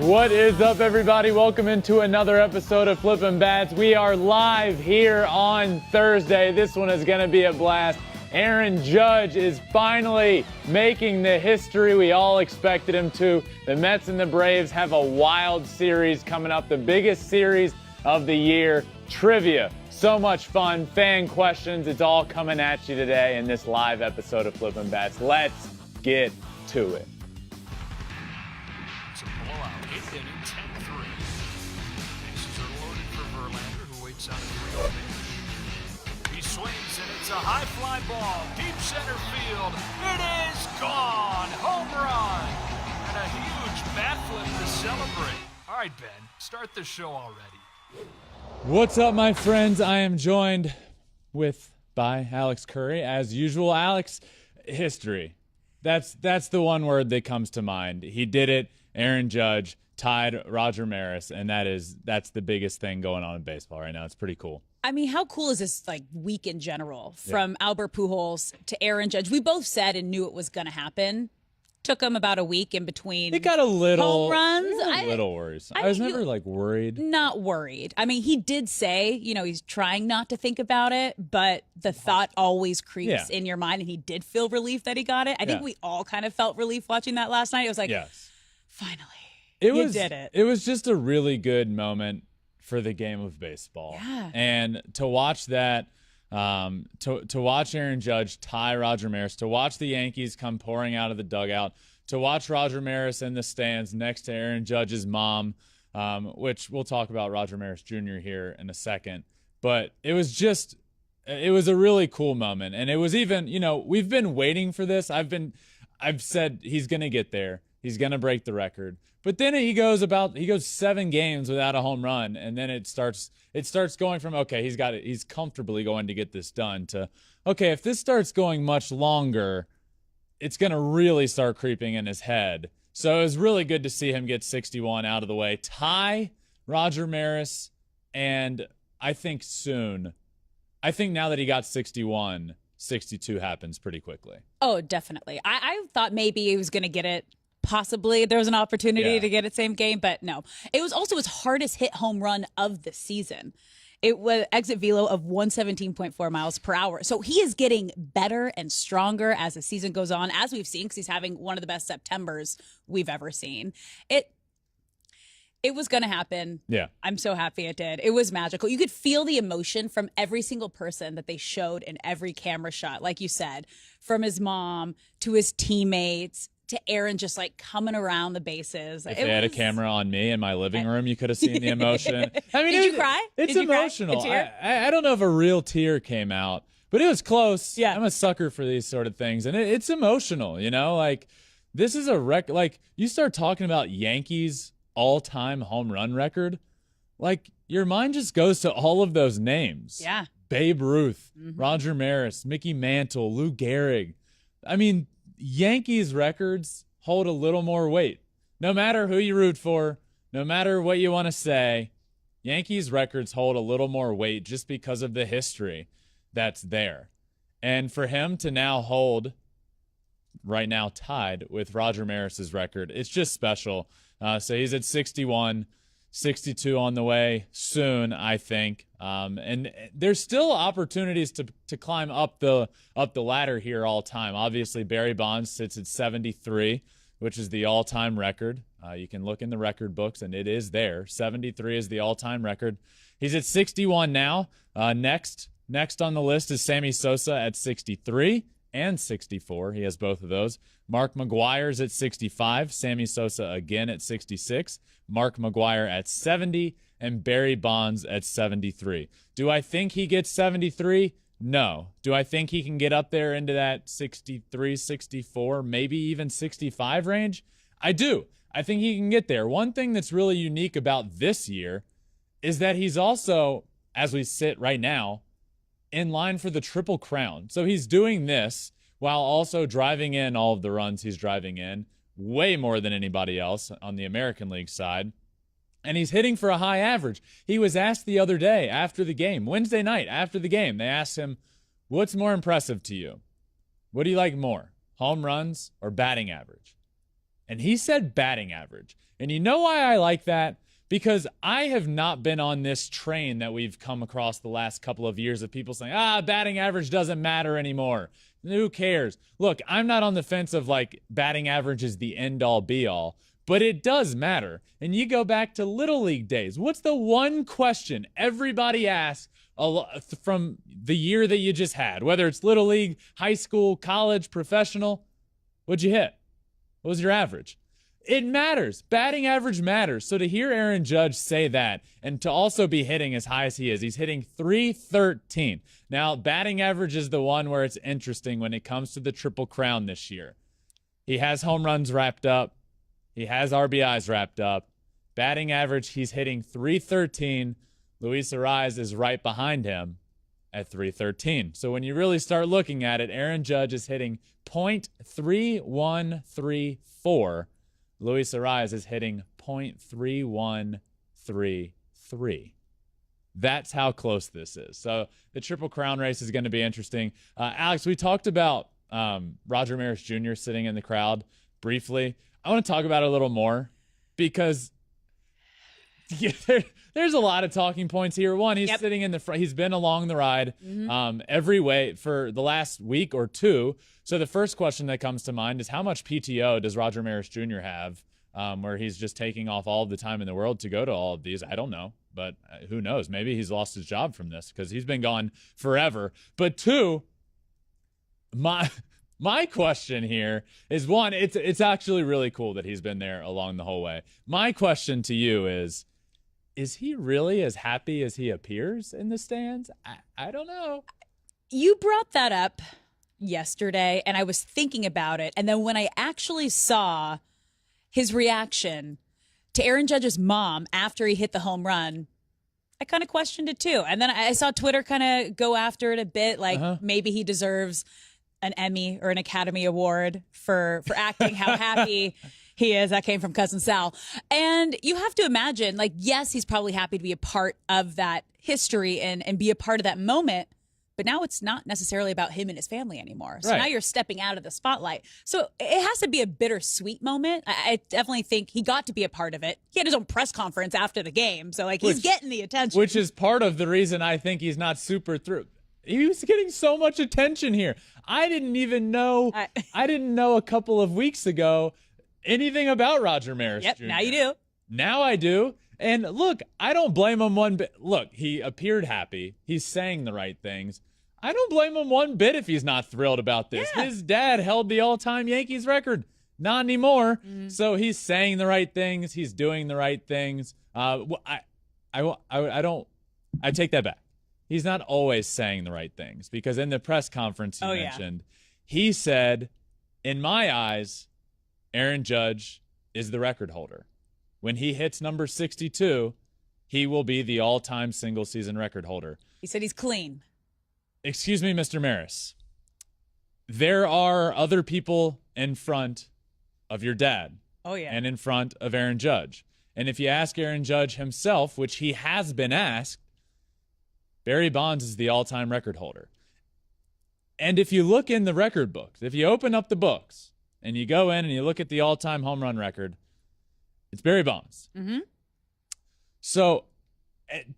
What is up, everybody? Welcome into another episode of Flippin Bats. We are live here on Thursday. This one is going to be a blast. Aaron Judge is finally making the history we all expected him to. The Mets and the Braves have a wild series coming up, the biggest series of the year. Trivia, so much fun, fan questions. It's all coming at you today in this live episode of Flippin Bats. Let's get to it. It's a blowout. 8th inning, 10-3. Bases are loaded for Verlander, who waits out at the real pitch. He swings, and it's a high fly ball. Deep center field. It is gone. Home run. And a huge bat flip to celebrate. All right, Ben, start the show already. What's up, my friends? I am joined by Alex Curry. As usual, Alex, history. That's the one word that comes to mind. He did it. Aaron Judge tied Roger Maris, and that's the biggest thing going on in baseball right now. It's pretty cool. I mean, how cool is this week in general? From Albert Pujols to Aaron Judge. We both said and knew it was going to happen. Took him about a week in between. It got a little home runs. A little worries. I was never worried. Not worried. I mean, he did say, he's trying not to think about it, but the thought always creeps in your mind, and he did feel relief that he got it. I think we all kind of felt relief watching that last night. It was like, finally, you did it. It was just a really good moment for the game of baseball. Yeah. And to watch that, to watch Aaron Judge tie Roger Maris, to watch the Yankees come pouring out of the dugout, to watch Roger Maris in the stands next to Aaron Judge's mom, which we'll talk about Roger Maris Jr. here in a second. But it was a really cool moment. And it was even, we've been waiting for this. I've said he's going to get there. He's going to break the record. But then he goes 7 games without a home run, and then it starts going from, okay, he's comfortably going to get this done, to, okay, if this starts going much longer, it's going to really start creeping in his head. So it was really good to see him get 61 out of the way, tie Roger Maris, and I think now that he got 61, 62 happens pretty quickly. Oh, definitely. I thought maybe he was going to get it. Possibly there was an opportunity to get it same game, but no. It was also his hardest hit home run of the season. It was exit velo of 117.4 miles per hour. So he is getting better and stronger as the season goes on, as we've seen, because he's having one of the best Septembers we've ever seen. It was going to happen. Yeah. I'm so happy it did. It was magical. You could feel the emotion from every single person that they showed in every camera shot, like you said, from his mom to his teammates to Aaron just coming around the bases. If they had a camera on me in my living room, you could have seen the emotion. I mean, did you cry? It's emotional. I don't know if a real tear came out, but it was close. Yeah. I'm a sucker for these sort of things, and it's emotional, this is a record. You start talking about Yankees all-time home run record, your mind just goes to all of those names. Yeah. Babe Ruth, Roger Maris, Mickey Mantle, Lou Gehrig. I mean, Yankees records hold a little more weight. No matter who you root for, no matter what you want to say, Yankees records hold a little more weight just because of the history that's there. And for him to now hold, right now tied with Roger Maris's record, it's just special. So he's at 61, 62 on the way soon, I think. And there's still opportunities to climb up the ladder here all time. Obviously, Barry Bonds sits at 73, which is the all-time record. You can look in the record books, and it is there. 73 is the all-time record. He's at 61 now. Next on the list is Sammy Sosa at 63 and 64. He has both of those. Mark McGwire's at 65. Sammy Sosa again at 66. Mark McGwire at 70. And Barry Bonds at 73. Do I think he gets 73? No. Do I think he can get up there into that 63, 64, maybe even 65 range? I do. I think he can get there. One thing that's really unique about this year is that he's also, as we sit right now, in line for the Triple Crown. So he's doing this while also driving in all of the runs he's driving in, way more than anybody else on the American League side. And he's hitting for a high average. He was asked the other day after the game, Wednesday night after the game, they asked him, what's more impressive to you? What do you like more, home runs or batting average? And he said batting average. And you know why I like that? Because I have not been on this train that we've come across the last couple of years of people saying, batting average doesn't matter anymore. Who cares? Look, I'm not on the fence of like batting average is the end all be all, but it does matter. And you go back to Little League days. What's the one question everybody asks from the year that you just had? Whether it's Little League, high school, college, professional, what'd you hit? What was your average? It matters. Batting average matters. So to hear Aaron Judge say that and to also be hitting as high as he is, he's hitting .313. Now, batting average is the one where it's interesting when it comes to the Triple Crown this year. He has home runs wrapped up. He has RBIs wrapped up. Batting average, he's hitting .313. Luis Ariz is right behind him at .313. So when you really start looking at it, Aaron Judge is hitting .3134. Luis Ariz is hitting .3133. That's how close this is. So the Triple Crown race is going to be interesting. Alex, we talked about Roger Maris Jr. sitting in the crowd briefly. I want to talk about it a little more because there's a lot of talking points here. One, he's sitting in the front. He's been along the ride every way for the last week or two. So the first question that comes to mind is how much PTO does Roger Maris Jr. have where he's just taking off all of the time in the world to go to all of these? I don't know, but who knows? Maybe he's lost his job from this because he's been gone forever. But two, my question here is one, it's actually really cool that he's been there along the whole way. My question to you is he really as happy as he appears in the stands? I don't know. You brought that up yesterday, and I was thinking about it. And then when I actually saw his reaction to Aaron Judge's mom after he hit the home run, I kind of questioned it too. And then I saw Twitter kind of go after it a bit, like maybe he deserves an Emmy or an Academy Award for acting how happy he is. That came from Cousin Sal. And you have to imagine, like, yes, he's probably happy to be a part of that history and be a part of that moment. But now it's not necessarily about him and his family anymore. So now you're stepping out of the spotlight. So it has to be a bittersweet moment. I definitely think he got to be a part of it. He had his own press conference after the game. So, like, he's getting the attention. Which is part of the reason I think he's not super through. He was getting so much attention here. I didn't even know. I didn't know a couple of weeks ago anything about Roger Maris Jr. Now you do. Now I do. And look, I don't blame him one bit. Look, he appeared happy. He's saying the right things. I don't blame him one bit if he's not thrilled about this. Yeah. His dad held the all-time Yankees record. Not anymore. So he's saying the right things. He's doing the right things. I take that back. He's not always saying the right things because in the press conference you mentioned, he said, in my eyes, Aaron Judge is the record holder. When he hits number 62, he will be the all-time single-season record holder. He said he's clean. Excuse me, Mr. Maris. There are other people in front of your dad. And in front of Aaron Judge. And if you ask Aaron Judge himself, which he has been asked, Barry Bonds is the all-time record holder. And if you look in the record books, if you open up the books and you go in and you look at the all-time home run record, it's Barry Bonds. So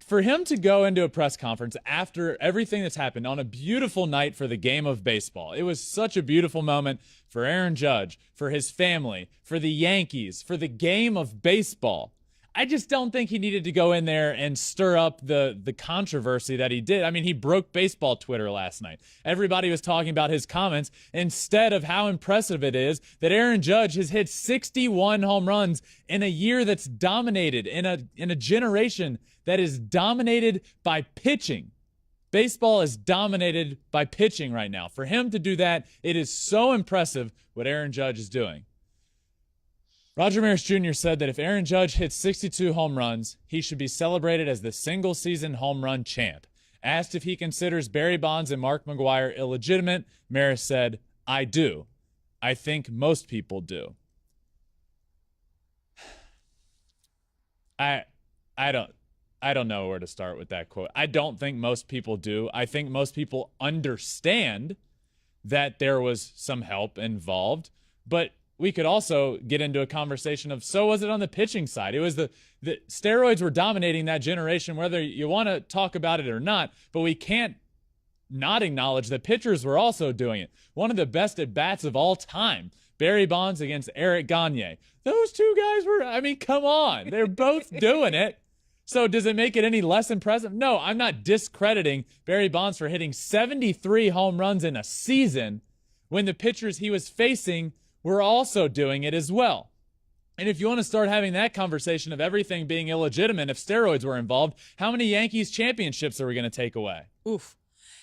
for him to go into a press conference after everything that's happened on a beautiful night for the game of baseball, it was such a beautiful moment for Aaron Judge, for his family, for the Yankees, for the game of baseball. I just don't think he needed to go in there and stir up the controversy that he did. I mean, he broke baseball Twitter last night. Everybody was talking about his comments instead of how impressive it is that Aaron Judge has hit 61 home runs in a year that's dominated, in a generation that is dominated by pitching. Baseball is dominated by pitching right now. For him to do that, it is so impressive what Aaron Judge is doing. Roger Maris Jr. said that if Aaron Judge hits 62 home runs, he should be celebrated as the single-season home run champ. Asked if he considers Barry Bonds and Mark McGwire illegitimate, Maris said, I do. I think most people do. I don't know where to start with that quote. I don't think most people do. I think most people understand that there was some help involved, but we could also get into a conversation of, so was it on the pitching side? It was the steroids were dominating that generation, whether you want to talk about it or not, but we can't not acknowledge that pitchers were also doing it. One of the best at bats of all time, Barry Bonds against Eric Gagne. Those two guys were, I mean, come on. They're both doing it. So does it make it any less impressive? No, I'm not discrediting Barry Bonds for hitting 73 home runs in a season when the pitchers he was facing were also doing it as well. And if you want to start having that conversation of everything being illegitimate if steroids were involved, how many Yankees championships are we going to take away? Oof.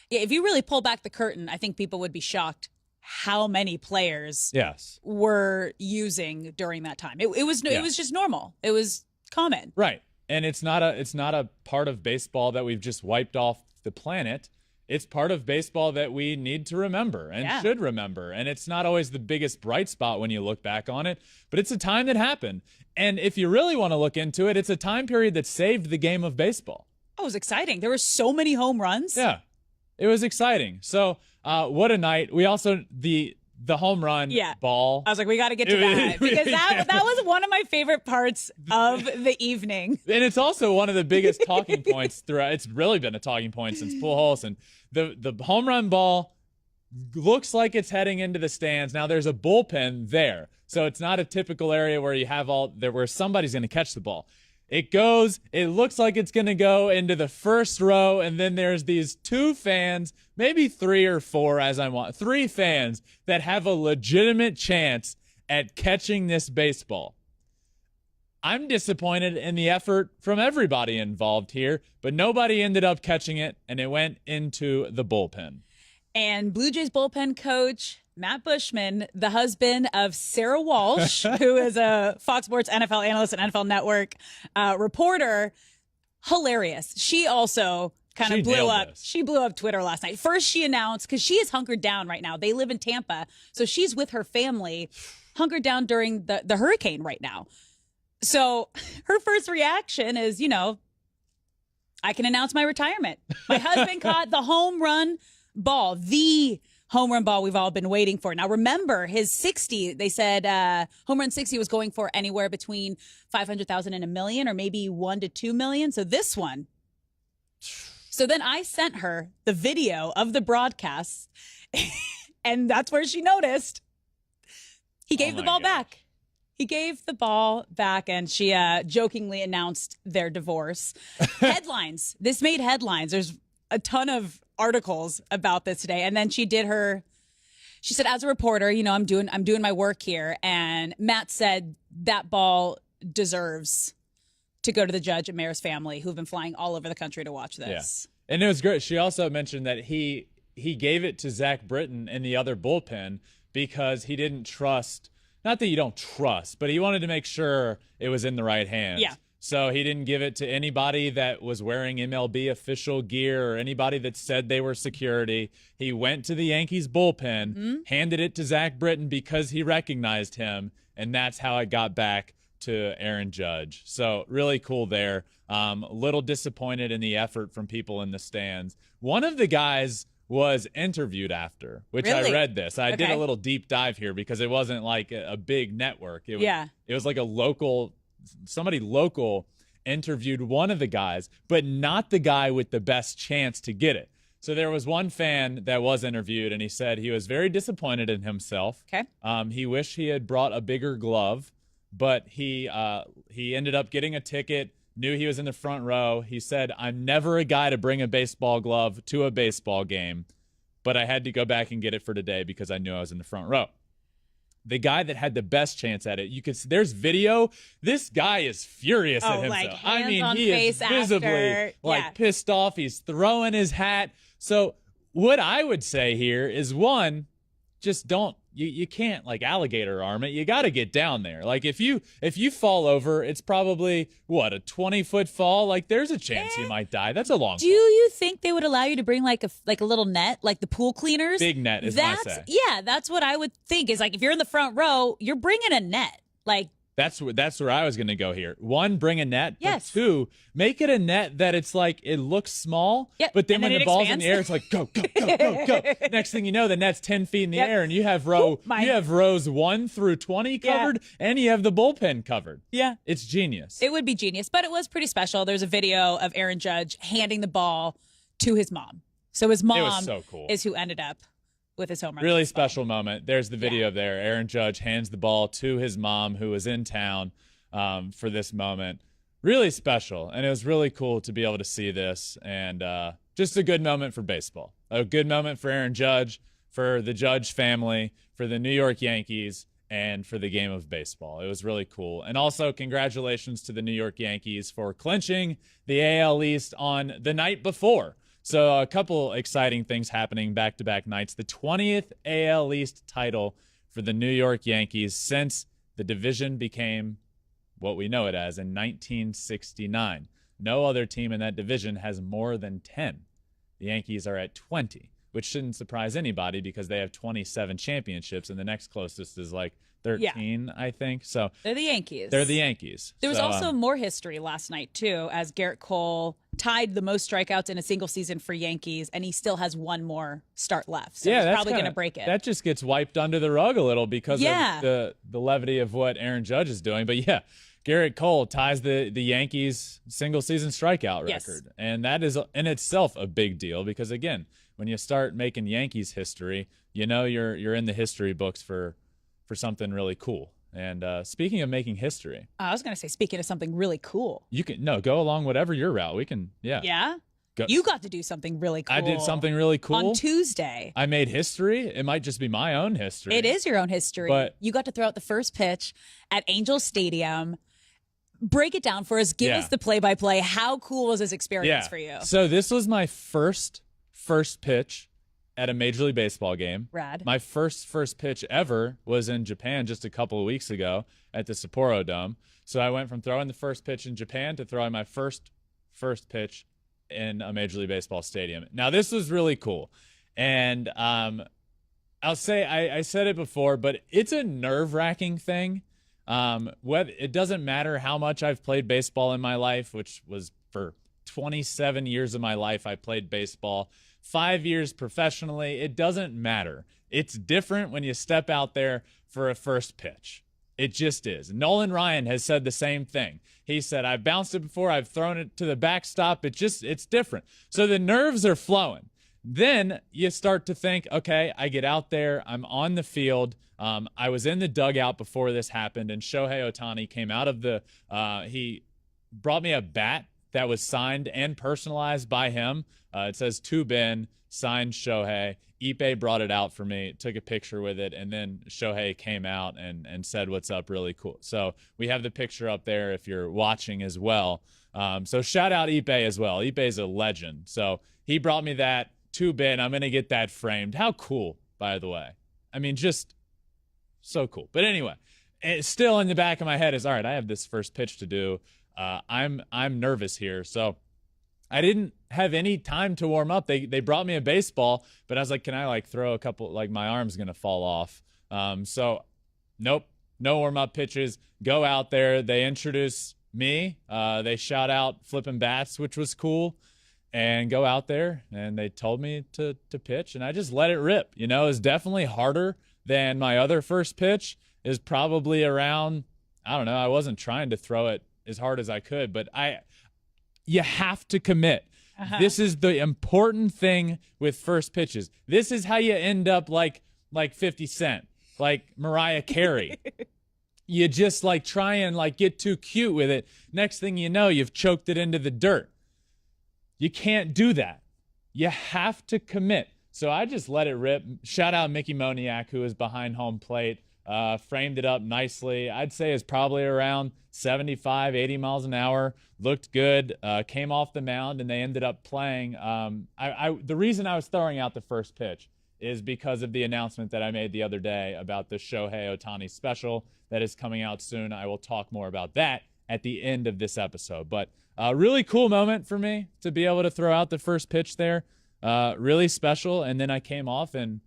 Yeah, if you really pull back the curtain, I think people would be shocked how many players were using during that time. It was just normal. It was common. Right. And it's not a part of baseball that we've just wiped off the planet. It's part of baseball that we need to remember and should remember. And it's not always the biggest bright spot when you look back on it, but it's a time that happened. And if you really want to look into it, it's a time period that saved the game of baseball. Oh, it was exciting. There were so many home runs. Yeah, it was exciting. So what a night. We also, the home run ball. I was like, we got to get to that because that was one of my favorite parts of the evening. And it's also one of the biggest talking points throughout. It's really been a talking point since Pujols. And the home run ball looks like it's heading into the stands. Now there's a bullpen there. So it's not a typical area where you have where somebody's going to catch the ball. It looks like it's going to go into the first row, and then there's these two fans, maybe three or four three fans that have a legitimate chance at catching this baseball. I'm disappointed in the effort from everybody involved here, but nobody ended up catching it, and it went into the bullpen. And Blue Jays bullpen coach Matt Bushman, the husband of Sarah Walsh, who is a Fox Sports NFL analyst and NFL Network reporter, hilarious. She also kind of blew up. She blew up Twitter last night. First, she announced, because she is hunkered down right now. They live in Tampa, so she's with her family, hunkered down during the hurricane right now. So her first reaction is, I can announce my retirement. My husband caught the home run ball, the home run ball we've all been waiting for. Now, remember, his 60, they said home run 60 was going for anywhere between 500,000 and $1 million, or maybe 1 to 2 million. So this one. So then I sent her the video of the broadcast, and that's where she noticed he gave the ball back. He gave the ball back, and she jokingly announced their divorce. Headlines. This made headlines. There's a ton of articles about this today. And then she said, as a reporter, I'm doing my work here. And Matt said that ball deserves to go to the judge and mayor's family, who've been flying all over the country to watch this. Yeah. And it was great. She also mentioned that he gave it to Zach Britton in the other bullpen because he didn't trust, not that you don't trust, but he wanted to make sure it was in the right hands. Yeah. So he didn't give it to anybody that was wearing MLB official gear or anybody that said they were security. He went to the Yankees bullpen, handed it to Zach Britton because he recognized him, and that's how it got back to Aaron Judge. So really cool there. A little disappointed in the effort from people in the stands. One of the guys was interviewed after, which I read this. I did a little deep dive here because it wasn't like a big network. It was like somebody local interviewed one of the guys, but not the guy with the best chance to get it. So there was one fan that was interviewed, and he said he was very disappointed in himself. Okay. He wished he had brought a bigger glove, but he ended up getting a ticket, knew he was in the front row. He said, I'm never a guy to bring a baseball glove to a baseball game, but I had to go back and get it for today because I knew I was in the front row. The guy that had the best chance at it, you could see, there's video. This guy is furious at himself. Like he is visibly pissed off. He's throwing his hat. So what I would say here is, one, just don't. You can't like alligator arm it. You got to get down there. Like if you fall over, it's probably a 20-foot fall. Like there's a chance you might die. That's a long. Do you think they would allow you to bring like a little net, like the pool cleaners? Big net is my say. Yeah, that's what I would think. Is like if you're in the front row, you're bringing a net. Like That's where I was going to go here. One, bring a net. Yes. But two, make it a net that it's like it looks small, Yep. but then And when then the it ball's expands. in the air, it's like go, go, go, go, go. Next thing you know, the net's 10 feet in the Yep. air, and you have mine. you have rows 1 through 20 covered, and you have the bullpen covered. Yeah. It's genius. It would be genius, but it was pretty special. There's a video of Aaron Judge handing the ball to his mom. So his mom so cool. is who ended up with his home run. Really with this ball. special moment. There's the video there. Aaron Judge hands the ball to his mom, who was in town for this moment. Really special, and it was really cool to be able to see this, and just a good moment for baseball. A good moment for Aaron Judge, for the Judge family, for the New York Yankees, and for the game of baseball. It was really cool. And also, congratulations to the New York Yankees for clinching the AL East on the night before. So a couple exciting things happening back-to-back nights. The 20th AL East title for the New York Yankees since the division became what we know it as in 1969. No other team in that division has more than 10. The Yankees are at 20, which shouldn't surprise anybody because they have 27 championships, and the next closest is like 13, I think. So They're the Yankees. they're the Yankees. There was So, also more history last night, too, as Garrett Cole tied the most strikeouts in a single season for Yankees, and he still has one more start left. So he's that's probably going to kinda- break it. That just gets wiped under the rug a little because Yeah. of the levity of what Aaron Judge is doing. But yeah, Garrett Cole ties the Yankees single season strikeout Yes. record. And that is in itself a big deal because, again, when you start making Yankees history, you know you're in the history books for something really cool. And speaking of making history, I was going to say, speaking of something really cool. you can go along whatever your route. We can, Yeah? Go. You got to do something really cool. I did something really cool. On Tuesday. I made history. It might just be my own history. It is your own history. But- you got to throw out the first pitch at Angel Stadium. Break it down for us. Give Yeah. us the play-by-play. How cool was this experience for you? So this was my first pitch at a Major League Baseball game. Rad. My first pitch ever was in Japan just a couple of weeks ago at the Sapporo Dome. So I went from throwing the first pitch in Japan to throwing my first pitch in a Major League Baseball stadium. Now this was really cool. And I'll say I said it before, but it's a nerve-wracking thing. It doesn't matter how much I've played baseball in my life, which was for 27 years of my life I played baseball, 5 years professionally. It doesn't matter. It's different when you step out there for a first pitch. It just is. Nolan Ryan has said the same thing. He said, I've bounced it before, I've thrown it to the backstop. It's different. So the nerves are flowing. Then you start to think, okay, I get out there, I'm on the field. I was in the dugout before this happened, and Shohei Ohtani came out of he brought me a bat that was signed and personalized by him. It says to Ben, signed Shohei. Ippei brought it out for me, took a picture with it, and then Shohei came out and said, what's up, really cool. So we have the picture up there if you're watching as well. So shout out Ippei as well. Ippei's a legend. So he brought me that to Ben. I'm going to get that framed. How cool, by the way. I mean, just so cool. But anyway, it's still in the back of my head is, all right, I have this first pitch to do. I'm nervous here. So I didn't have any time to warm up. They brought me a baseball, but I was like, can I throw a couple, my arm's going to fall off. So nope, no warm up pitches. Go out there. They introduce me. They shout out Flippin Bats, which was cool, and go out there. And they told me to pitch, and I just let it rip. It was definitely harder than my other first pitch. Is probably around, I don't know. I wasn't trying to throw it as hard as I could, but you have to commit. This is the important thing with first pitches. This is how you end up like 50 Cent, like Mariah Carey. You just try and get too cute with it. Next thing you know, you've choked it into the dirt. You can't do that. You have to commit. So I just let it rip. Shout out Mickey Moniak, who is behind home plate. Framed it up nicely. I'd say it's probably around 75, 80 miles an hour. Looked good. Came off the mound, and they ended up playing. The reason I was throwing out the first pitch is because of the announcement that I made the other day about the Shohei Ohtani special that is coming out soon. I will talk more about that at the end of this episode. But a really cool moment for me to be able to throw out the first pitch there. Really special. And then I came off and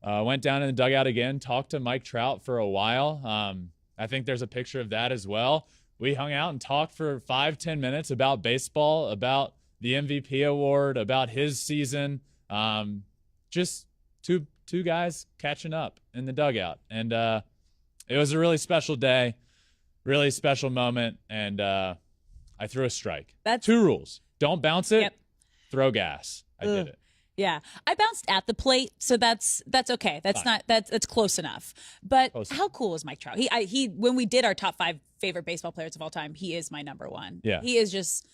went down in the dugout again, talked to Mike Trout for a while. I think there's a picture of that as well. We hung out and talked for 5-10 minutes about baseball, about the MVP award, about his season. Just two guys catching up in the dugout. And it was a really special day, really special moment, and I threw a strike. That's 2 rules. Don't bounce it, Yep. throw gas. I did it. Yeah, I bounced at the plate, so that's okay. That's close enough. But how cool is Mike Trout? He when we did our top 5 favorite baseball players of all time, he is my number 1. Yeah, he is just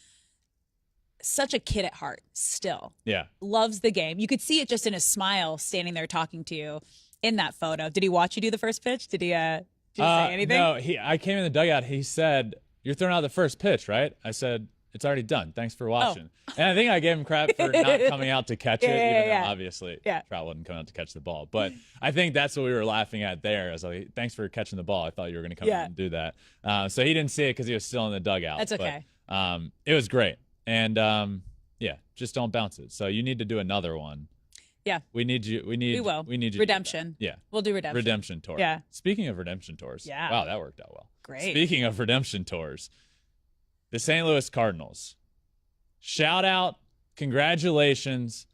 such a kid at heart. Still, yeah, loves the game. You could see it just in his smile, standing there talking to you in that photo. Did he watch you do the first pitch? Did he say anything? No, I came in the dugout. He said, "You're throwing out the first pitch, right?" I said, "It's already done. Thanks for watching." And I think I gave him crap for not coming out to catch it, even though obviously Trout wasn't coming out to catch the ball. But I think that's what we were laughing at there. I was like, "Thanks for catching the ball. I thought you were going to come out and do that." So he didn't see it because he was still in the dugout. That's okay. But, it was great. And just don't bounce it. So you need to do another one. Yeah. We need you. We will. We need you. Redemption. Yeah. We'll do redemption. Redemption tour. Yeah. Speaking of redemption tours. Yeah. Wow, that worked out well. Great. Speaking of redemption tours, the St. Louis Cardinals. Shout out, congratulations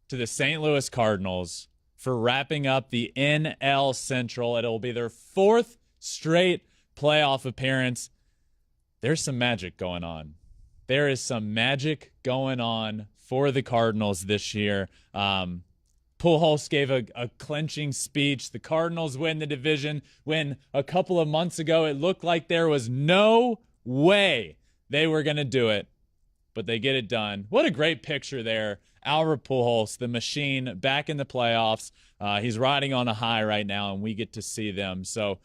to the St. Louis Cardinals for wrapping up the NL Central. It'll be their 4th straight playoff appearance. There's some magic going on. There is some magic going on for the Cardinals this year. Pujols gave a clinching speech. The Cardinals win the division when a couple of months ago it looked like there was no way they were going to do it, but they get it done. What a great picture there. Albert Pujols, the machine, back in the playoffs. He's riding on a high right now, and we get to see them. So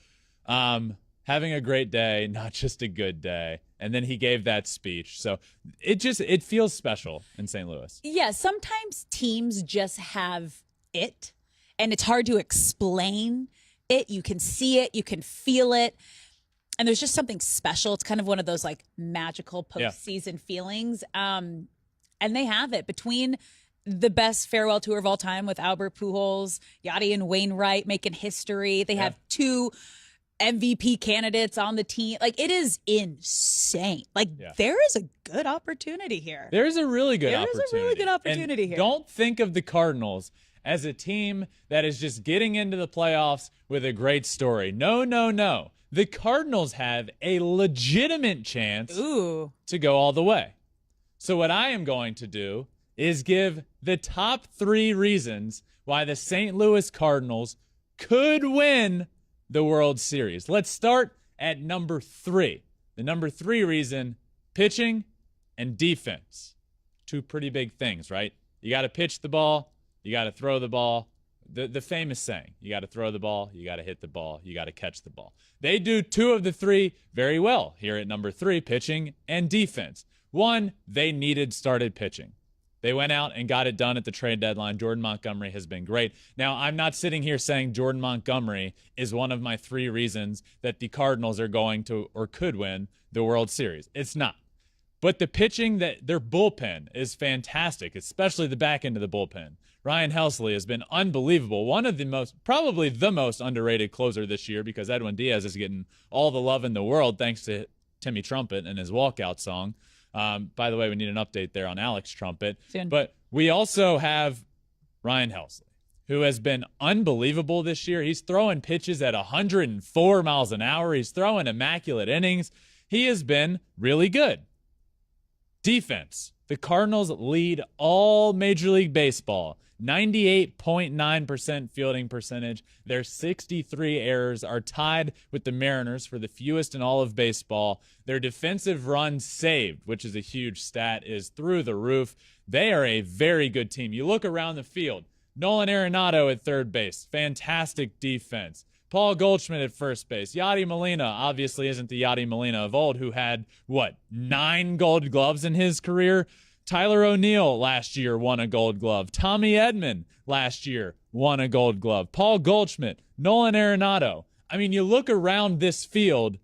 having a great day, not just a good day. And then he gave that speech. So it feels special in St. Louis. Yeah, sometimes teams just have it, and it's hard to explain it. You can see it, you can feel it, and there's just something special. It's kind of one of those like magical postseason feelings. And they have it between the best farewell tour of all time with Albert Pujols, Yachty and Wainwright making history. They have 2 MVP candidates on the team. Like, it is insane. Like, there is a good opportunity here. There's a really good opportunity. There is a really good opportunity here. Don't think of the Cardinals as a team that is just getting into the playoffs with a great story. No, no, no. The Cardinals have a legitimate chance to go all the way. So what I am going to do is give the top 3 reasons why the St. Louis Cardinals could win the World Series. Let's start at number 3. The number 3 reason, pitching and defense. 2 pretty big things, right? You got to pitch the ball, you got to throw the ball. The famous saying, you got to throw the ball, you got to hit the ball, you got to catch the ball. They do 2 of the 3 very well here at number 3, pitching and defense. 1, they needed started pitching. They went out and got it done at the trade deadline. Jordan Montgomery has been great. Now, I'm not sitting here saying Jordan Montgomery is one of my 3 reasons that the Cardinals are going to or could win the World Series. It's not. But the pitching, their bullpen is fantastic, especially the back end of the bullpen. Ryan Helsley has been unbelievable. One of the probably the most underrated closer this year because Edwin Diaz is getting all the love in the world thanks to Timmy Trumpet and his walkout song. By the way, we need an update there on Alex Trumpet. Soon. But we also have Ryan Helsley, who has been unbelievable this year. He's throwing pitches at 104 miles an hour. He's throwing immaculate innings. He has been really good. Defense. The Cardinals lead all Major League Baseball. 98.9% fielding percentage. Their 63 errors are tied with the Mariners for the fewest in all of baseball. Their defensive runs saved, which is a huge stat, is through the roof. They are a very good team. You look around the field. Nolan Arenado at third base. Fantastic defense. Paul Goldschmidt at first base. Yachty Molina obviously isn't the Yachty Molina of old who had, 9 gold gloves in his career? Tyler O'Neill last year won a gold glove. Tommy Edman last year won a gold glove. Paul Goldschmidt, Nolan Arenado. I mean, you look around this field,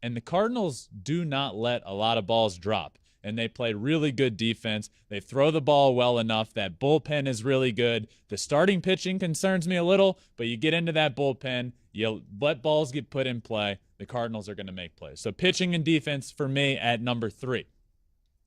and the Cardinals do not let a lot of balls drop. And they play really good defense. They throw the ball well enough. That bullpen is really good. The starting pitching concerns me a little, but you get into that bullpen, You let balls get put in play, the Cardinals are going to make plays. So pitching and defense for me at number 3.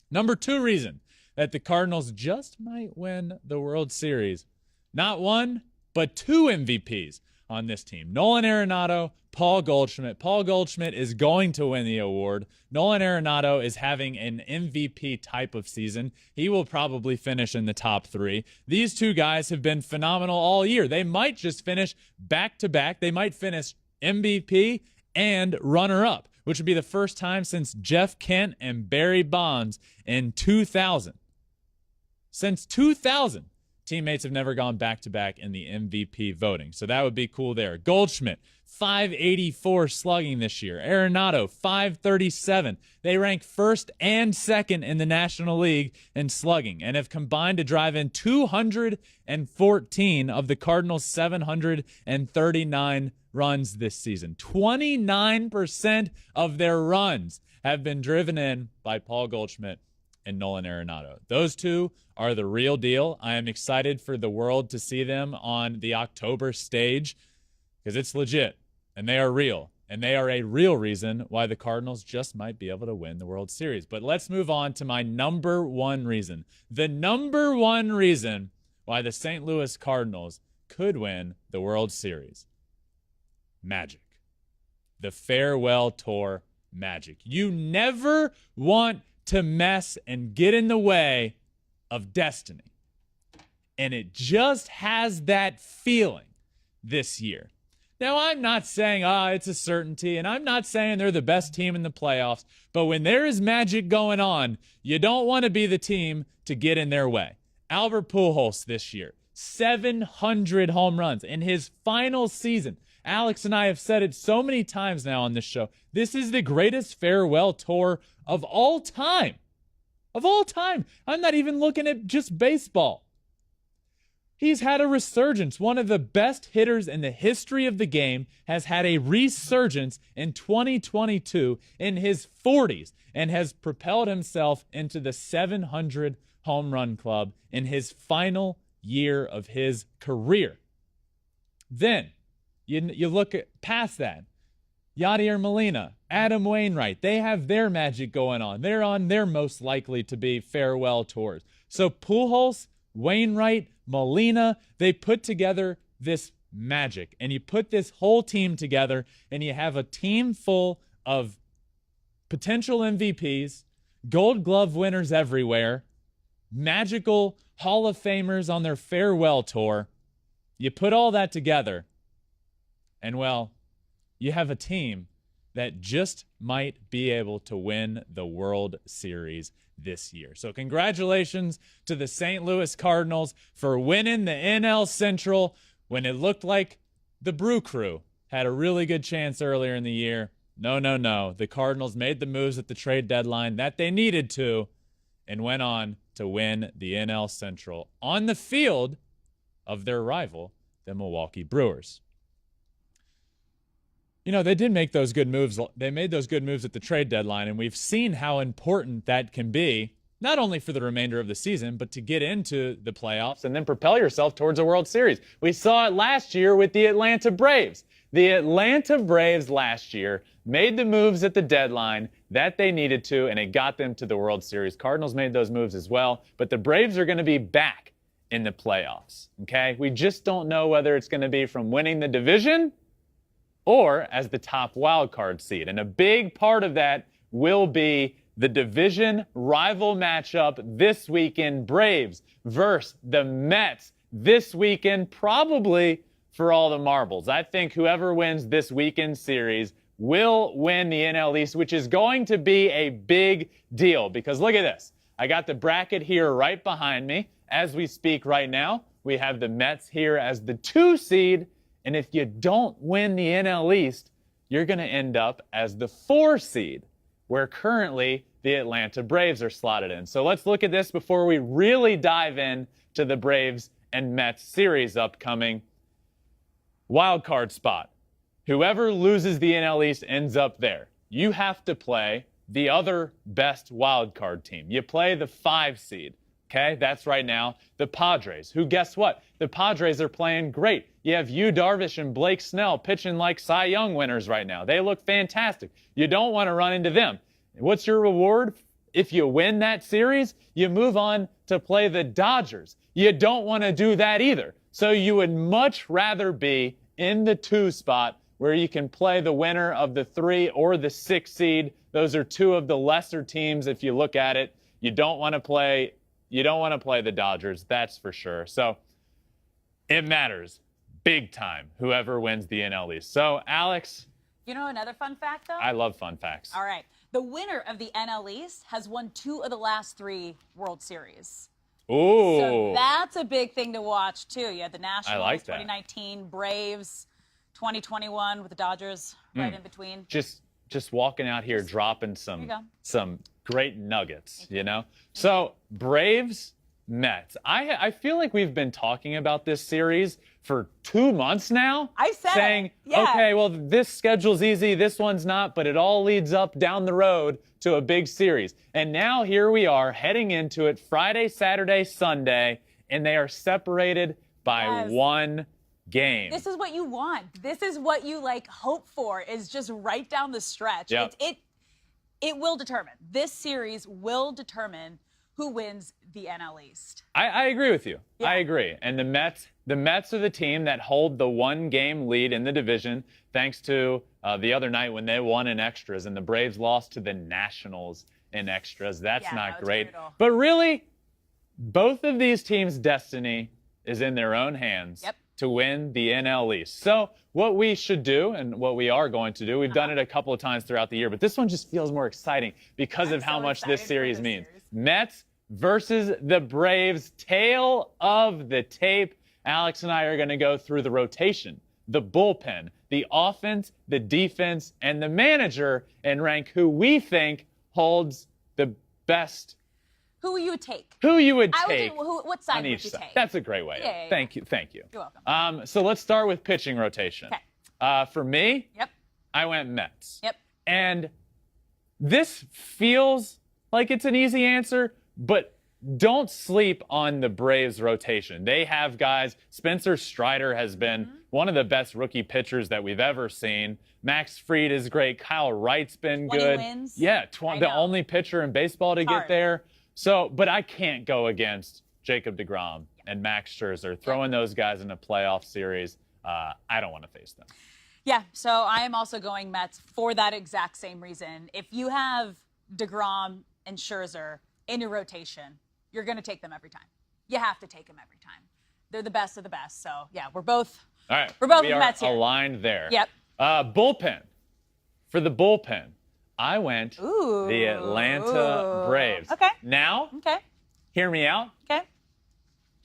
Number 2 reason that the Cardinals just might win the World Series. Not one, but 2 MVPs on this team. Nolan Arenado, Paul Goldschmidt. Paul Goldschmidt is going to win the award. Nolan Arenado is having an MVP type of season. He will probably finish in the top 3. These 2 guys have been phenomenal all year. They might just finish back-to-back. They might finish MVP and runner-up, which would be the first time since Jeff Kent and Barry Bonds in 2000. Since 2000, teammates have never gone back-to-back in the MVP voting. So that would be cool there. Goldschmidt, 584 slugging this year. Arenado, 537. They rank first and second in the National League in slugging and have combined to drive in 214 of the Cardinals' 739 runs this season. 29% of their runs have been driven in by Paul Goldschmidt and Nolan Arenado. Those 2 are the real deal. I am excited for the world to see them on the October stage because it's legit and they are real. And they are a real reason why the Cardinals just might be able to win the World Series. But let's move on to my number 1 reason. The number 1 reason why the St. Louis Cardinals could win the World Series. Magic. The farewell tour magic. You never want to mess and get in the way of destiny. And it just has that feeling this year. Now, I'm not saying, it's a certainty, and I'm not saying they're the best team in the playoffs, but when there is magic going on, you don't want to be the team to get in their way. Albert Pujols this year, 700 home runs in his final season. Alex and I have said it so many times now on this show. This is the greatest farewell tour of all time. Of all time. I'm not even looking at just baseball. He's had a resurgence. One of the best hitters in the history of the game has had a resurgence in 2022 in his 40s and has propelled himself into the 700 home run club in his final year of his career. Then you look past that. Yadier Molina, Adam Wainwright, they have their magic going on. They're on their most likely to be farewell tours. So Pujols, Wainwright, Molina, they put together this magic. And you put this whole team together and you have a team full of potential MVPs, Gold Glove winners everywhere, magical Hall of Famers on their farewell tour. You put all that together and, well, you have a team that just might be able to win the World Series this year. So congratulations to the St. Louis Cardinals for winning the NL Central when it looked like the Brew Crew had a really good chance earlier in the year. No. The Cardinals made the moves at the trade deadline that they needed to and went on to win the NL Central on the field of their rival, the Milwaukee Brewers. You know, they did make those good moves. They made those good moves at the trade deadline, and we've seen how important that can be, not only for the remainder of the season, but to get into the playoffs and then propel yourself towards a World Series. We saw it last year with the Atlanta Braves. The Atlanta Braves last year made the moves at the deadline that they needed to, and it got them to the World Series. Cardinals made those moves as well, but the Braves are going to be back in the playoffs, okay? We just don't know whether it's going to be from winning the division or as the top wild card seed. And a big part of that will be the division rival matchup this weekend, Braves versus the Mets this weekend, probably for all the marbles. I think whoever wins this weekend series will win the NL East, which is going to be a big deal because look at this. I got the bracket here right behind me. As we speak right now, we have the Mets here as the 2 seed. And if you don't win the NL East, you're going to end up as the 4 seed, where currently the Atlanta Braves are slotted in. So let's look at this before we really dive in to the Braves and Mets series upcoming. Wild card spot. Whoever loses the NL East ends up there. You have to play the other best wild card team. You play the 5 seed. Okay, that's right now the Padres, who, guess what? The Padres are playing great. You have Yu Darvish and Blake Snell pitching like Cy Young winners right now. They look fantastic. You don't want to run into them. What's your reward? If you win that series, you move on to play the Dodgers. You don't want to do that either. So you would much rather be in the 2 spot where you can play the winner of the 3 or the 6 seed. Those are 2 of the lesser teams if you look at it. You don't want to play the Dodgers, that's for sure. So it matters big time whoever wins the NL East. So Alex, You know another fun fact, though? I love fun facts. All right. The winner of the NL East has won 2 of the last 3 World Series. Ooh. So that's a big thing to watch, too. You had the Nationals, I like that. 2019, Braves, 2021 with the Dodgers right in between. Just walking out here dropping some great nuggets, you know? So Braves, Mets. I feel like we've been talking about this series for 2 months now. I said saying, it. Yeah. okay, well, this schedule's easy, this one's not, but it all leads up down the road to a big series. And now here we are heading into it Friday, Saturday, Sunday, and they are separated by 1 game. This is what you want. This is what you hope for, is just right down the stretch. Yep. It will determine. This series will determine who wins the NL East. I agree with you. Yeah. I agree. And the Mets are the team that hold the 1-game lead in the division, thanks to the other night when they won in extras, and the Braves lost to the Nationals in extras. That's not great. Brutal. But really, both of these teams' destiny is in their own hands to win the NL East. So what we should do, and what we are going to do, we've done it a couple of times throughout the year, but this one just feels more exciting because of how much this series means. Mets versus the Braves, tail of the tape. Alex and I are going to go through the rotation, the bullpen, the offense, the defense, and the manager, and rank who we think holds the best. Who you would take? Who you would take? What side on would each you side. take? That's a great way. Yeah. Thank you. You're welcome. So let's start with pitching rotation. Okay. For me, Yep. I went Mets. Yep. And this feels like it's an easy answer, but don't sleep on the Braves rotation. They have guys. Spencer Strider has been one of the best rookie pitchers that we've ever seen. Max Fried is great. Kyle Wright's been 20 good. wins. Yeah, the only pitcher in baseball to get hard. there. So, but I can't go against Jacob deGrom and Max Scherzer. Throwing those guys in a playoff series, I don't want to face them. Yeah, so I am also going Mets for that exact same reason. If you have DeGrom and Scherzer in your rotation, you're going to take them every time. You have to take them every time. They're the best of the best. So, yeah, we're both All right. We're both we are Mets here. aligned there. Yep. Bullpen. For the bullpen, I went Ooh. the Atlanta Braves. Okay. Now, Okay. hear me out. Okay.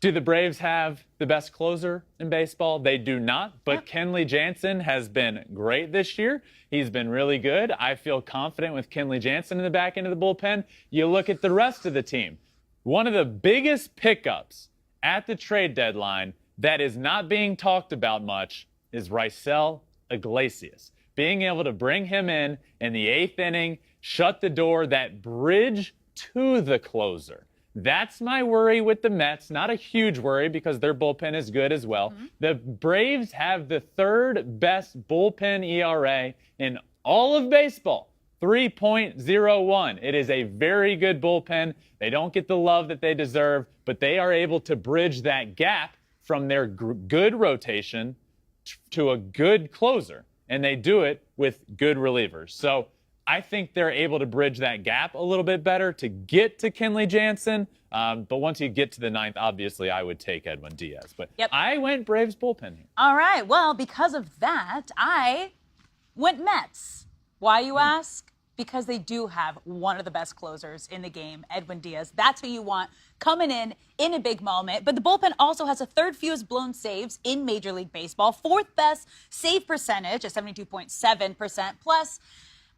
Do the Braves have the best closer in baseball? They do not, but Kenley Jansen has been great this year. He's been really good. I feel confident with Kenley Jansen in the back end of the bullpen. You look at the rest of the team. One of the biggest pickups at the trade deadline that is not being talked about much is Raisel Iglesias. Being able to bring him in the 8th inning, shut the door, that bridge to the closer. That's my worry with the Mets. Not a huge worry because their bullpen is good as well. The Braves have the 3rd best bullpen ERA in all of baseball, 3.01. It is a very good bullpen. They don't get the love that they deserve, but they are able to bridge that gap from their good rotation to a good closer. And they do it with good relievers. So I think they're able to bridge that gap a little bit better to get to Kenley Jansen. But once you get to the 9th, obviously I would take Edwin Diaz. But I went Braves bullpen here. All right. Well, because of that, I went Mets. Why, you ask? Because they do have one of the best closers in the game, Edwin Diaz. That's who you want coming in a big moment. But the bullpen also has the 3rd fewest blown saves in Major League Baseball, 4th best save percentage at 72.7%. Plus,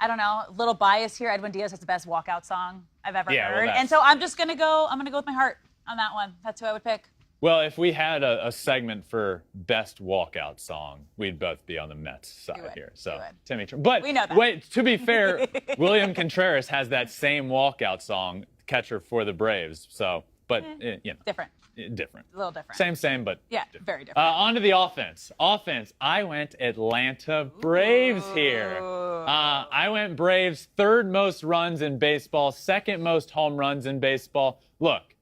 I don't know, a little bias here. Edwin Diaz has the best walkout song I've ever heard. And so I'm going to go with my heart on that one. That's who I would pick. Well, if we had a segment for best walkout song, we'd both be on the Mets side here. So, Timmy. But we know that. Wait, to be fair, William Contreras has that same walkout song, catcher for the Braves. So but Different. different. A little different. Same, but Yeah, different. very different. On to the offense. I went Atlanta Braves here. I went Braves, third most runs in baseball, second most home runs in baseball. Look,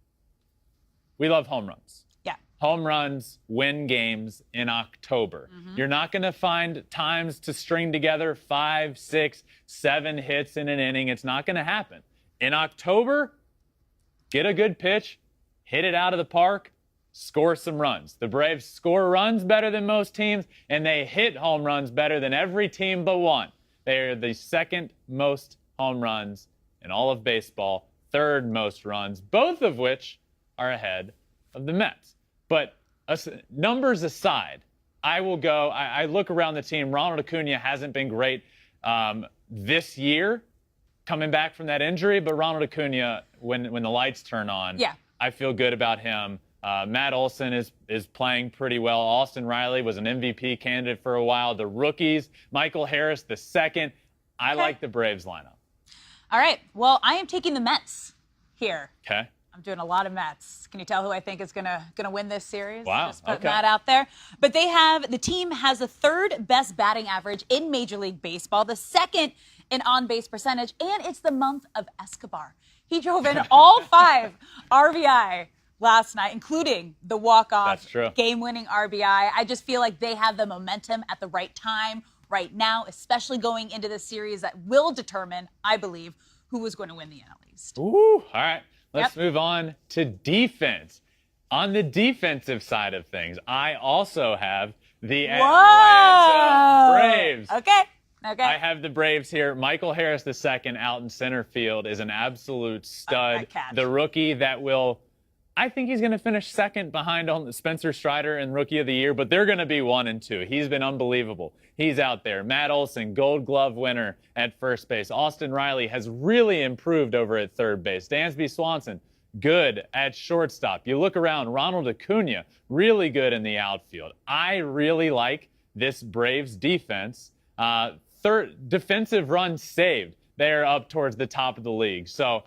we love home runs. Yeah. Home runs win games in October. You're not going to find times to string together 5, 6, 7 hits in an inning. It's not going to happen. In October, get a good pitch, hit it out of the park, score some runs. The Braves score runs better than most teams, and they hit home runs better than every team but one. They are the second most home runs in all of baseball, third most runs, both of which are ahead of the Mets. But numbers aside, I look around the team. Ronald Acuna hasn't been great this year coming back from that injury, but Ronald Acuna, when the lights turn on, I feel good about him. Matt Olson is playing pretty well. Austin Riley was an MVP candidate for a while. The rookies, Michael Harris, the second. I like the Braves lineup. All right. Well, I am taking the Mets here. Okay. I'm doing a lot of Mets. Can you tell who I think is gonna win this series? Wow. Just putting that out there. But the team has the third best batting average in Major League Baseball, the second in on-base percentage, and it's the month of Escobar. He drove in all 5 RBI last night, including the walk-off game-winning RBI. I just feel like they have the momentum at the right time right now, especially going into this series that will determine, I believe, who is going to win the NL East. Ooh, all right. Let's move on to defense. On the defensive side of things, I also have the Atlanta Braves. Okay. I have the Braves here. Michael Harris II out in center field is an absolute stud. The rookie that I think he's going to finish second behind on Spencer Strider in Rookie of the Year, but they're going to be 1 and 2. He's been unbelievable. He's out there. Matt Olson, Gold Glove winner at first base. Austin Riley has really improved over at third base. Dansby Swanson, good at shortstop. You look around, Ronald Acuna, really good in the outfield. I really like this Braves defense. Third defensive runs saved. They're up towards the top of the league. So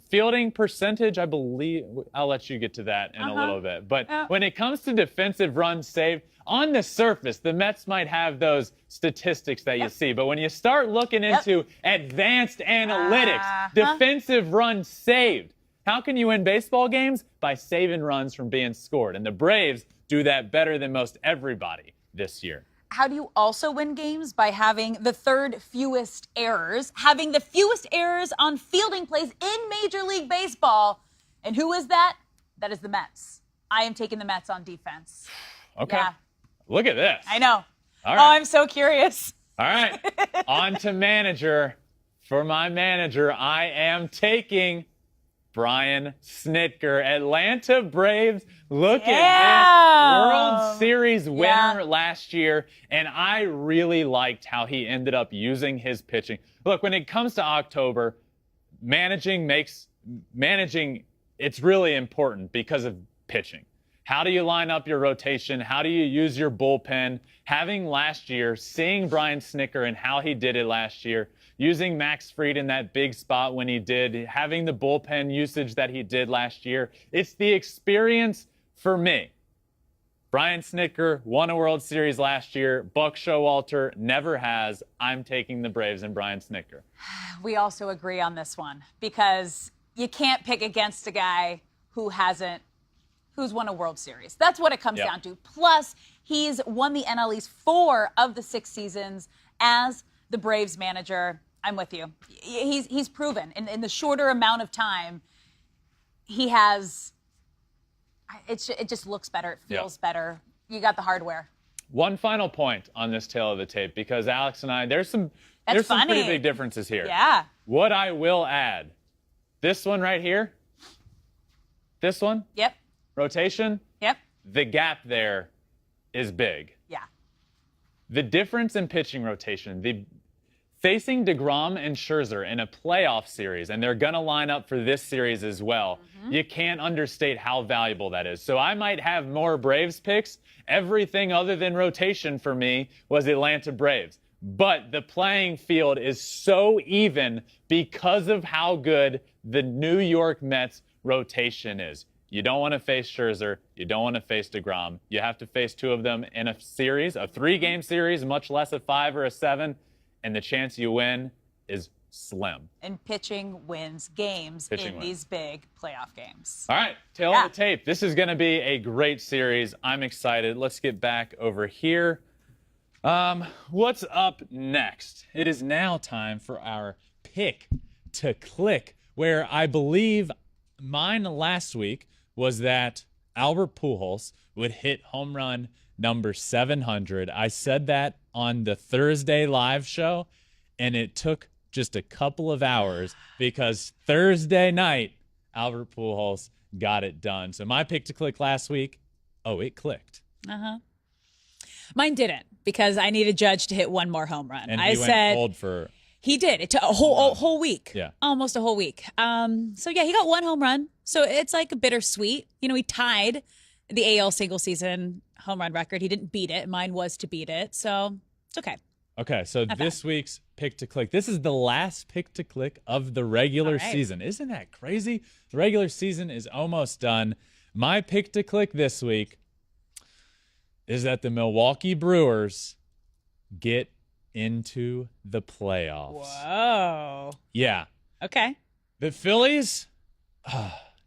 fielding percentage, I believe, I'll let you get to that in a little bit. But when it comes to defensive runs saved, on the surface, the Mets might have those statistics that you see. But when you start looking into advanced analytics, defensive runs saved, how can you win baseball games? By saving runs from being scored. And the Braves do that better than most everybody this year. How do you also win games? By having the third fewest errors, having the fewest errors on fielding plays in Major League Baseball. And who is that? That is the Mets. I am taking the Mets on defense. Okay. Yeah. Look at this. I know. All right. Oh, I'm so curious. All right. On to manager. For my manager, I am taking Brian Snitker. Atlanta Braves, look at this World Series winner last year, and I really liked how he ended up using his pitching. Look, when it comes to October, managing, it's really important because of pitching. How do you line up your rotation? How do you use your bullpen? Having last year, seeing Brian Snitker and how he did it last year, using Max Fried in that big spot when he did, having the bullpen usage that he did last year, it's the experience for me. Brian Snitker won a World Series last year. Buck Showalter never has. I'm taking the Braves and Brian Snitker. We also agree on this one because you can't pick against a guy who's won a World Series. That's what it comes down to. Plus, he's won the NL East 4 of the 6 seasons as the Braves manager. I'm with you. He's proven in the shorter amount of time, he has. It just looks better. It feels better. You got the hardware. One final point on this tail of the tape, because Alex and I, there's some pretty big differences here. Yeah. What I will add, this one right here, this one. Yep. Rotation. Yep. The gap there is big. Yeah. The difference in pitching rotation, facing DeGrom and Scherzer in a playoff series, and they're going to line up for this series as well, you can't understate how valuable that is. So I might have more Braves picks. Everything other than rotation for me was Atlanta Braves. But the playing field is so even because of how good the New York Mets rotation is. You don't want to face Scherzer. You don't want to face DeGrom. You have to face two of them in a series, a 3-game series, much less a 5 or a 7, and the chance you win is slim. And pitching wins games these big playoff games. All right, tail of the tape. This is going to be a great series. I'm excited. Let's get back over here. What's up next? It is now time for our pick to click, where I believe mine last week was that Albert Pujols would hit home run number 700. I said that on the Thursday live show, and it took just a couple of hours because Thursday night, Albert Pujols got it done. So my pick to click last week, it clicked. Mine didn't, because I needed Judge to hit one more home run. And he went cold for... He did. It took a whole week. Yeah. Almost a whole week. So, yeah, he got one home run. So it's like a bittersweet. You know, he tied the AL single season home run record. He didn't beat it. Mine was to beat it. So it's okay. Okay, so this week's pick to click. This is the last pick to click of the regular season. Isn't that crazy? The regular season is almost done. My pick to click this week is that the Milwaukee Brewers get into the playoffs. Whoa. Yeah. Okay. The Phillies,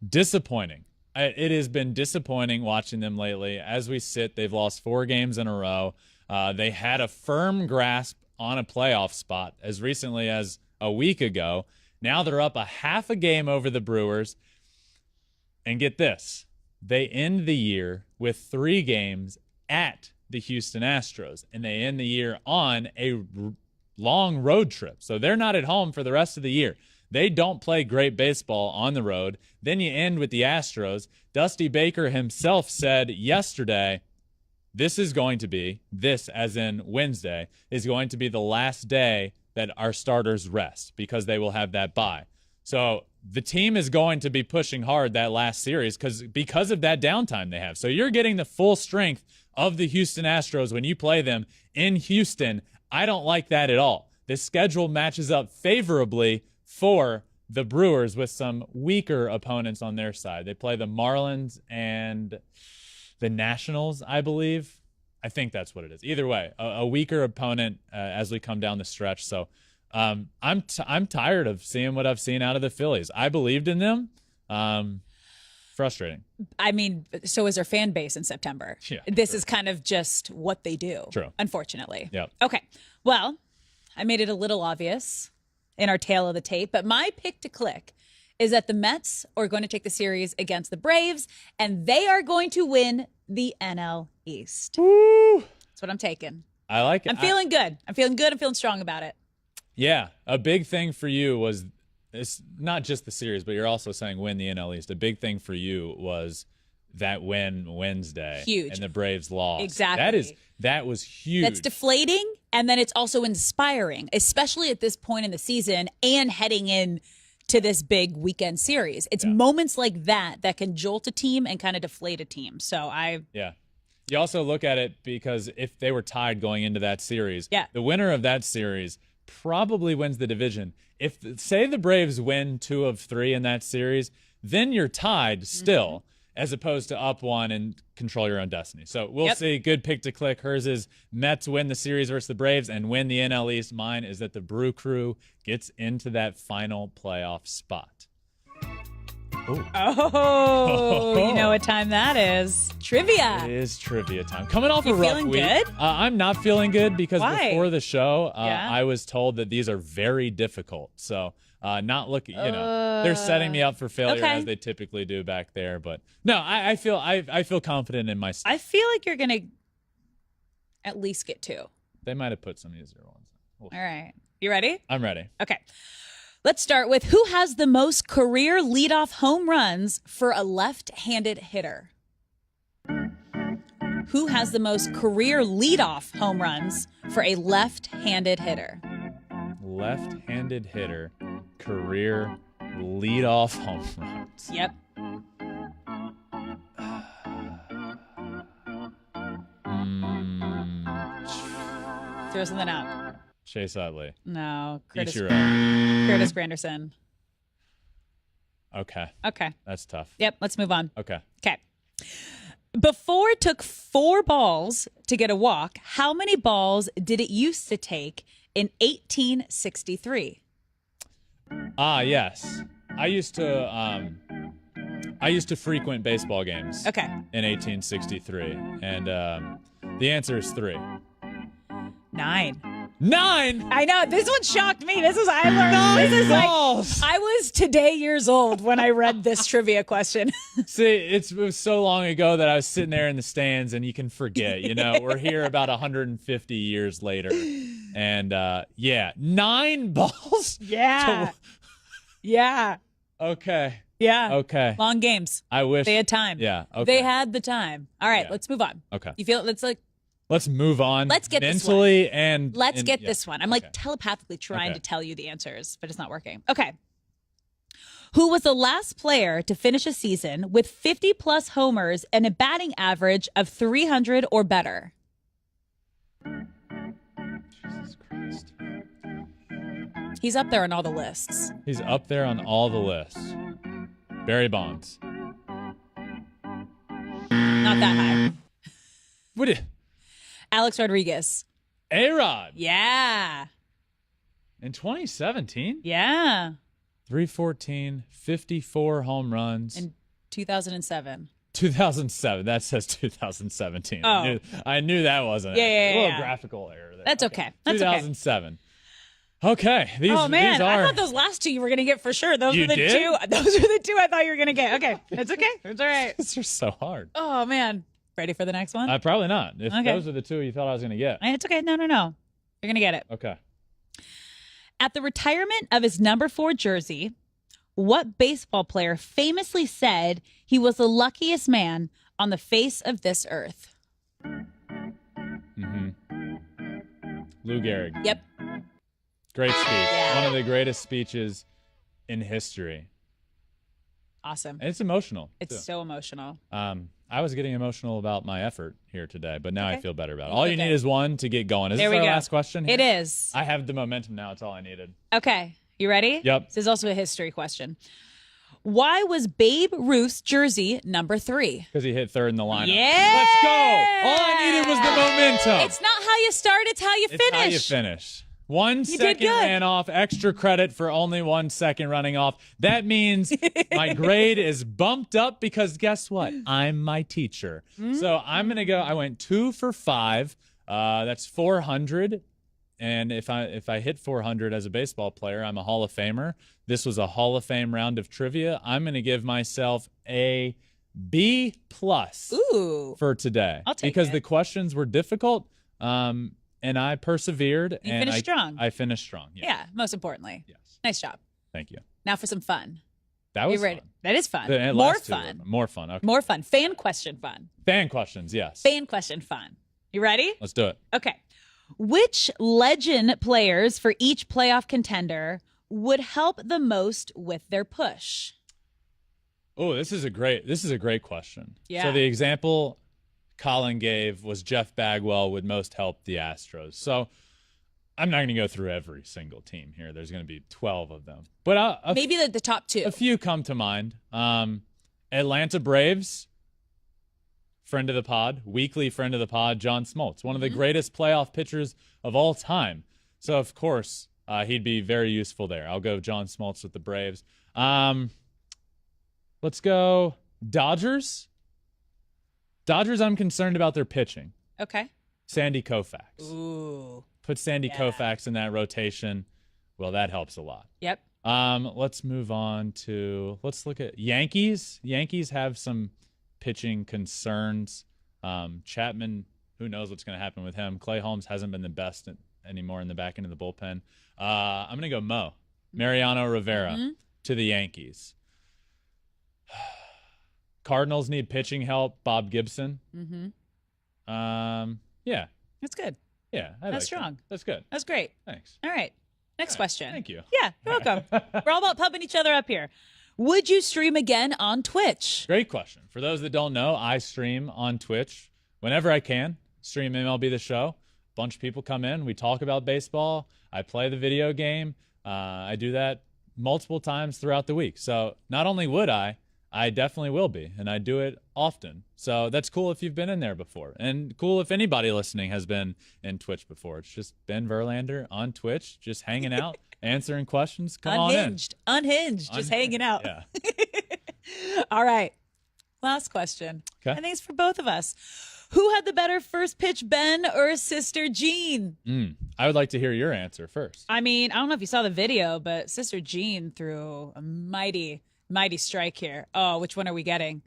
disappointing. It has been disappointing watching them lately. As we sit, they've lost 4 games in a row. They had a firm grasp on a playoff spot as recently as a week ago. Now they're up a half a game over the Brewers. And get this, they end the year with 3 games at the Houston Astros, and they end the year on a long road trip. So they're not at home for the rest of the year. They don't play great baseball on the road. Then you end with the Astros. Dusty Baker himself said yesterday, this as in Wednesday, is going to be the last day that our starters rest because they will have that bye. So the team is going to be pushing hard that last series because of that downtime they have. So you're getting the full strength of the Houston Astros when you play them in Houston. I don't like that at all. The schedule matches up favorably for the Brewers with some weaker opponents on their side. They play the Marlins and the Nationals, I believe. I think that's what it is. Either way, a weaker opponent as we come down the stretch. So I'm tired of seeing what I've seen out of the Phillies. I believed in them. Frustrating. I mean, so is their fan base in September. Yeah, this is kind of just what they do. True. Unfortunately. Yep. Okay. Well, I made it a little obvious in our tail of the tape, but my pick to click is that the Mets are going to take the series against the Braves, and they are going to win the NL East. Woo! That's what I'm taking. I like it. I'm feeling good. I'm feeling good. I'm feeling strong about it. Yeah. A big thing for you was, it's not just the series, but you're also saying win the NL East. A big thing for you was that win Wednesday. Huge. And the Braves lost. Exactly. That was huge. That's deflating, and then it's also inspiring, especially at this point in the season and heading in to this big weekend series. It's moments like that that can jolt a team and kind of deflate a team. So Yeah. You also look at it because if they were tied going into that series, the winner of that series probably wins the division. If, say, the Braves win 2 of 3 in that series, then you're tied still, as opposed to up 1 and control your own destiny. So we'll see. Good pick to click. Hers is Mets win the series versus the Braves and win the NL East. Mine is that the Brew Crew gets into that final playoff spot. Oh, you know what time that is. Trivia. It is trivia time. Coming off a rough feeling week. Good? I'm not feeling good because Why? before the show, I was told that these are very difficult. So not looking, they're setting me up for failure as they typically do back there. But no, I feel confident in myself. I feel like you're going to at least get 2. They might have put some easier ones. All right. You ready? I'm ready. Okay. Let's start with who has the most career leadoff home runs for a left-handed hitter? Who has the most career leadoff home runs for a left-handed hitter? Left-handed hitter, career leadoff home runs. Yep. Throw something out. Chase Utley. No. Curtis Granderson. Okay. Okay. That's tough. Yep. Let's move on. Okay. Okay. Before it took 4 balls to get a walk, how many balls did it used to take in 1863? Yes. I used to frequent baseball games. Okay. In 1863, and the answer is 3. 9. 9. I know. This one shocked me. This is I learned. 9 this is balls. I was today years old when I read this trivia question. See, it was so long ago that I was sitting there in the stands, and you can forget. We're here about 150 years later, and 9 balls. Yeah. Yeah. Okay. Yeah. Okay. Long games. I wish They had time. Yeah. Okay. They had the time. All right. Yeah. Let's move on. Okay. You feel Let's move on. Let's get mentally this one. and Let's get yeah. this one. I'm like telepathically trying Okay. to tell you the answers, but it's not working. Okay. Who was the last player to finish a season with 50 plus homers and a batting average of 300 or better? Jesus Christ. He's up there on all the lists. He's up there on all the lists. Barry Bonds. Not that high. What? Alex Rodriguez. A-Rod. Yeah. In 2017? Yeah. 314, 54 home runs. In 2007. 2007. That says 2017. Oh. I knew that wasn't Yeah, it. yeah, A little yeah. graphical error there. That's okay. That's okay. 2007. Okay. These, Oh man, these are. I thought those last 2 you were gonna get for sure. Those You were the did? 2. Those were the 2 I thought you were gonna get. Okay, it's okay. It's all right. These are so hard. Oh man, ready for the next one? Probably not. If Okay. those are the 2 you thought I was going to get. It's okay. No. You're gonna get it. Okay. At the retirement of his number 4 jersey, what baseball player famously said he was the luckiest man on the face of this earth? Mm-hmm. Lou Gehrig. Yep. Great speech. Yeah. One of the greatest speeches in history. Awesome. And it's emotional. It's too. so emotional. I was getting emotional about my effort here today, but now I Okay. feel better about it. All you need is one to get going. Is There this we our go. last question? Here? It is. I have the momentum now. It's all I needed. Okay. You ready? Yep. This is also a history question. Why was Babe Ruth's jersey number 3? Because he hit 3rd in the lineup. Yeah. Let's go. All I needed was the momentum. It's not how you start, it's how you It's finish. how you finish. 1 did second good. ran off. Extra credit for only 1 second running off. That means my grade is bumped up because guess what? I'm my teacher. So I'm going to go. I went 2 for 5. That's 400. And if I hit 400 as a baseball player, I'm a Hall of Famer. This was a Hall of Fame round of trivia. I'm going to give myself a B+ Ooh. for today. I'll take because it. the questions were difficult. And I persevered. You and finished strong. I finished strong. Yes. Yeah, most importantly. Yes. Nice job. Thank you. Now for some fun. That was You ready? fun. That is fun. The More last 2 were fun. More fun. Okay. More fun. Fan question fun. Fan questions. Yes. Fan question fun. You ready? Let's do it. Okay. Which legend players for each playoff contender would help the most with their push? Oh, this is a great question. Yeah. So the example Colin gave was Jeff Bagwell would most help the Astros. So I'm not going to go through every single team here. There's going to be 12 of them. But Maybe the top 2. a few come to mind. Atlanta Braves, friend of the pod, weekly friend of the pod, John Smoltz, one of the greatest playoff pitchers of all time. So, of course, he'd be very useful there. I'll go John Smoltz with the Braves. Let's go Dodgers. Dodgers, I'm concerned about their pitching. Okay. Sandy Koufax. Ooh. Put Sandy Yeah. Koufax in that rotation. Well, that helps a lot. Yep. Let's move on to, let's look at Yankees. Yankees have some pitching concerns. Chapman, who knows what's going to happen with him. Clay Holmes hasn't been the best anymore in the back end of the bullpen. I'm going to go Mariano Rivera to the Yankees. Cardinals need pitching help. Bob Gibson. Yeah. That's good. Yeah. That's I like that. strong. That's good. That's great. Thanks. All right. Next question. Thank you. Yeah, you're welcome. We're all about pumping each other up here. Would you stream again on Twitch? Great question. For those that don't know, I stream on Twitch whenever I can. Stream MLB The Show. Bunch of people come in. We talk about baseball. I play the video game. I do that multiple times throughout the week. So not only would I definitely will be, and I do it often. So that's cool if you've been in there before, and cool if anybody listening has been in Twitch before. It's just Ben Verlander on Twitch, just hanging out, answering questions. Come on in. Unhinged, just hanging out. Yeah. All right. Last question. Okay. I think it's for both of us. Who had the better first pitch, Ben or Sister Jean? I would like to hear your answer first. I mean, I don't know if you saw the video, but Sister Jean threw a mighty strike here. Oh, which one are we getting?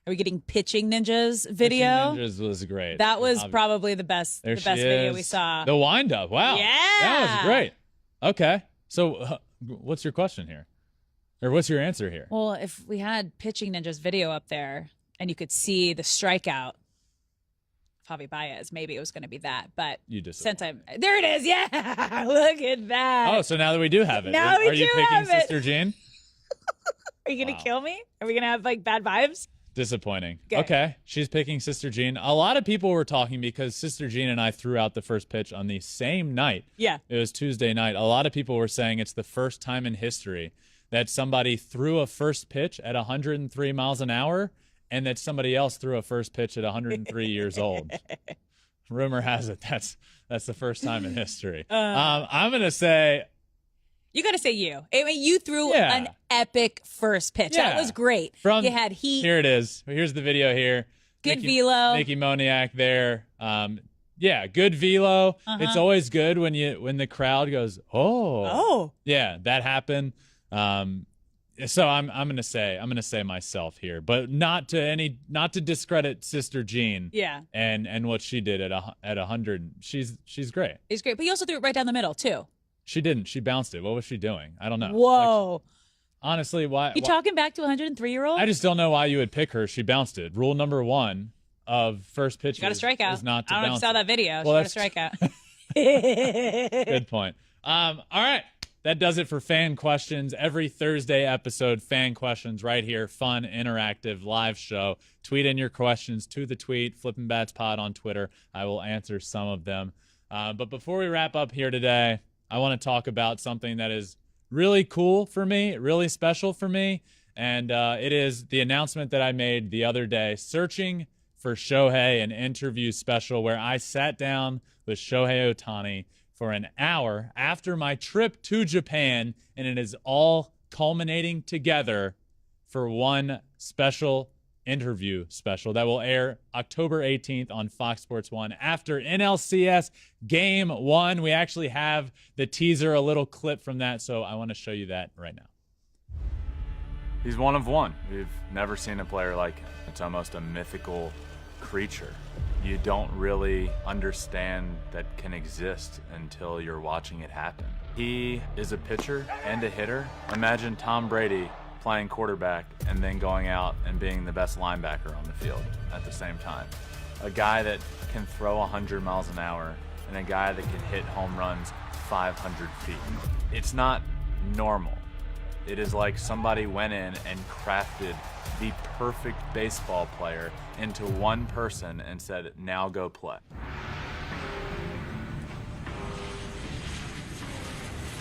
Are we getting Pitching Ninjas video? Pitching Ninjas was great. That was probably the best video we saw. The wind-up. Wow. Yeah. That was great. Okay. So what's your question here? Or what's your answer here? Well, if we had Pitching Ninjas video up there and you could see the strikeout, Javi Baez, maybe it was going to be that. But since there it is. Yeah. Look at that. Oh, so now that we do have it. Now we are you do picking have it. Sister Jean? Are you going to kill me? Are we going to have like bad vibes? Disappointing. Okay. She's picking Sister Jean. A lot of people were talking because Sister Jean and I threw out the first pitch on the same night. Yeah. It was Tuesday night. A lot of people were saying it's the first time in history that somebody threw a first pitch at 103 miles an hour and that somebody else threw a first pitch at 103 years old. Rumor has it that's the first time in history. I'm going to say... You got to say you. I mean, you threw an epic first pitch. Yeah. That was great. You had heat. Here it is. Here's the video here. Good velo. Mickey Moniak there. Good velo. It's always good when the crowd goes, oh. Yeah, that happened. So I'm gonna say myself here, but not to discredit Sister Jean. Yeah. And what she did at 100. She's great. It's great, but you also threw it right down the middle too. She didn't. She bounced it. What was she doing? I don't know. Whoa. Honestly, why? You talking back to a 103-year-old? I just don't know why you would pick her. She bounced it. Rule number 1 of first pitch got to strike out. is not to I don't know if you saw that video. Well, she got to strike out. Good point. All right. That does it for fan questions. Every Thursday episode, fan questions right here. Fun, interactive, live show. Tweet in your questions to the tweet, Flippin Bats Pod on Twitter. I will answer some of them. But before we wrap up here today, I want to talk about something that is really cool for me, really special for me, and it is the announcement that I made the other day, Searching for Shohei, an interview special where I sat down with Shohei Ohtani for an hour after my trip to Japan, and it is all culminating together for one special interview special that will air October 18th on Fox Sports 1 after NLCS Game 1. We actually have the teaser, a little clip from that, so I want to show you that right now. He's one of one. We've never seen a player like him. It's almost a mythical creature. You don't really understand that can exist until you're watching it happen. He is a pitcher and a hitter. Imagine Tom Brady playing quarterback and then going out and being the best linebacker on the field at the same time. A guy that can throw 100 miles an hour and a guy that can hit home runs 500 feet. It's not normal. It is like somebody went in and crafted the perfect baseball player into one person and said, now go play.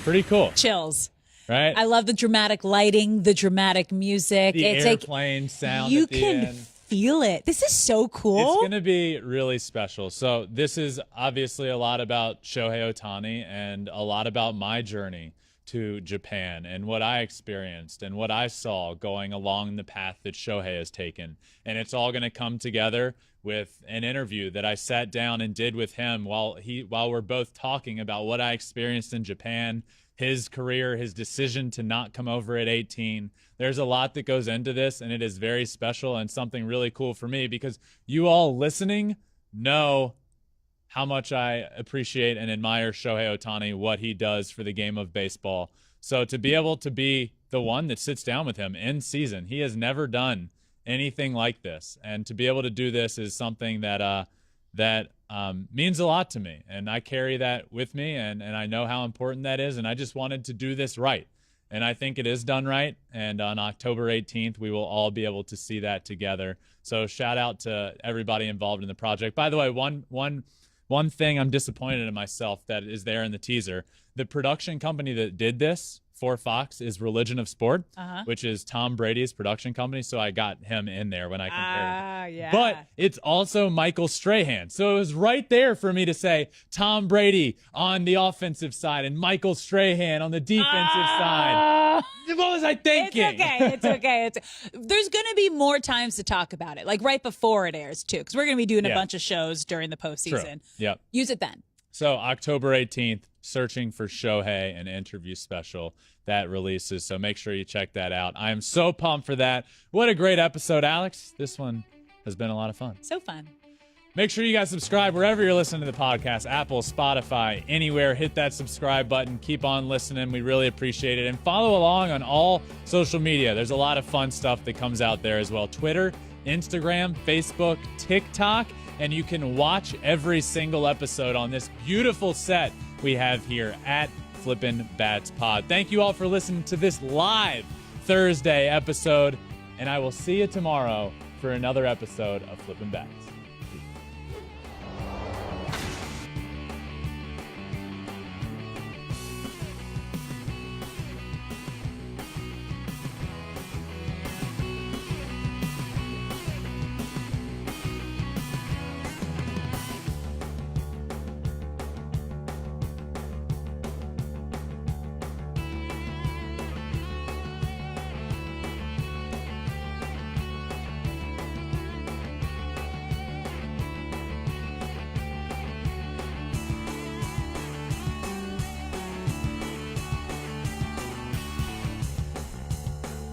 Pretty cool. Chills. Right? I love the dramatic lighting, the dramatic music. The airplane sound at the end. You can feel it. This is so cool. It's going to be really special. So this is obviously a lot about Shohei Ohtani and a lot about my journey to Japan and what I experienced and what I saw going along the path that Shohei has taken. And it's all going to come together with an interview that I sat down and did with him while we're both talking about what I experienced in Japan, his career, his decision to not come over at 18. There's a lot that goes into this, and it is very special and something really cool for me because you all listening know how much I appreciate and admire Shohei Ohtani, what he does for the game of baseball. So to be able to be the one that sits down with him in season, he has never done anything like this. And to be able to do this is something that means a lot to me. And I carry that with me, and I know how important that is. And I just wanted to do this right. And I think it is done right. And on October 18th, we will all be able to see that together. So shout out to everybody involved in the project. By the way, one thing I'm disappointed in myself that is there in the teaser, the production company that did this for Fox is Religion of Sport, which is Tom Brady's production company. So I got him in there when I compared. Yeah. But it's also Michael Strahan. So it was right there for me to say Tom Brady on the offensive side and Michael Strahan on the defensive side. What was I thinking? It's okay. There's going to be more times to talk about it, like right before it airs, too, because we're going to be doing a bunch of shows during the postseason. True. Yep. Use it then. So October 18th, Searching for Shohei, an interview special that releases. So make sure you check that out. I am so pumped for that. What a great episode, Alex. This one has been a lot of fun. So fun. Make sure you guys subscribe wherever you're listening to the podcast, Apple, Spotify, anywhere. Hit that subscribe button. Keep on listening. We really appreciate it. And follow along on all social media. There's a lot of fun stuff that comes out there as well. Twitter, Instagram, Facebook, TikTok. And you can watch every single episode on this beautiful set we have here at Flippin Bats Pod. Thank you all for listening to this live Thursday episode. And I will see you tomorrow for another episode of Flippin Bats.